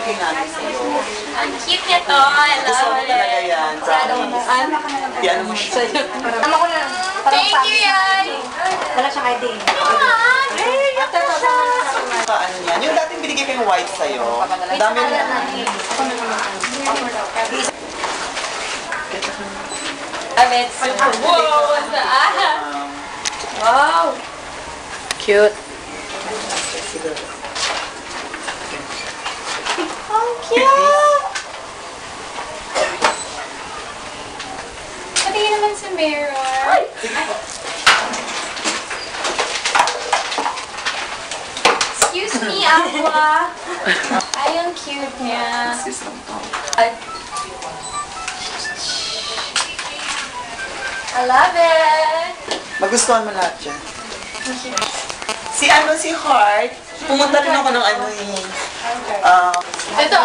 kay nanay sa'yo. Ang cute nito. I Gusto mo love talaga it. yan. Promise. Yan mo siya. Tama ko na. Thank you, Yan. Wala siyang ID. Ano yan? Yung dating binigay ko yung white sa'yo. Dami na. It's wow. Wow. Cute. Ang cute. Patingin naman sa mirror. Excuse me, Aqua. Ay, ang cute niya. I love it. Magustuhan mo lahat dyan. Si Heart, pumunta rin ako ng ano eh. Ito,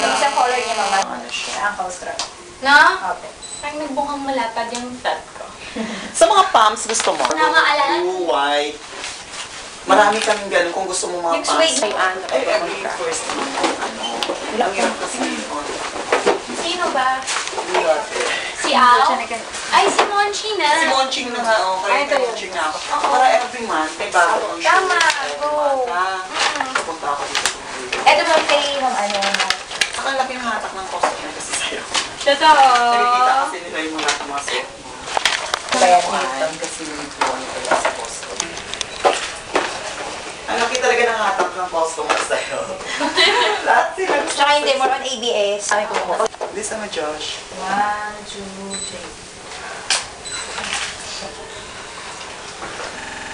Isang color niya, mama. Ano siya? Ang construct. no? Okay. Parang nagbukang malapad yung fat ko. Sa mga pumps, gusto mo? Wala maalala. Blue, white. Marami kaming ganun kung gusto mo mga Yung pumps. suede. Ay, every first naman kung ano. Ang hirap kasi yun. Sino ba? Hirap. Si Al? Ay, si Monchi na. Si Monching na nga, oh. Kaya Ay, ito yun. Monching na ako. Para every month, may bago kong show. Tama, go. Pupunta ako dito. Ito mo kay ano. Ang laki ng hatak ng customer kasi sa'yo. Totoo. Nakikita kasi nila yung mga mga suot mo. Kaya Kuhaan kasi yung buwan kaya sa customer. Ang laki talaga ng hatak ng customer sa'yo. Lahat sila gusto. Tsaka hindi, more on ABS. Sabi ko po. Listen mo, Josh. 1, 2, 3.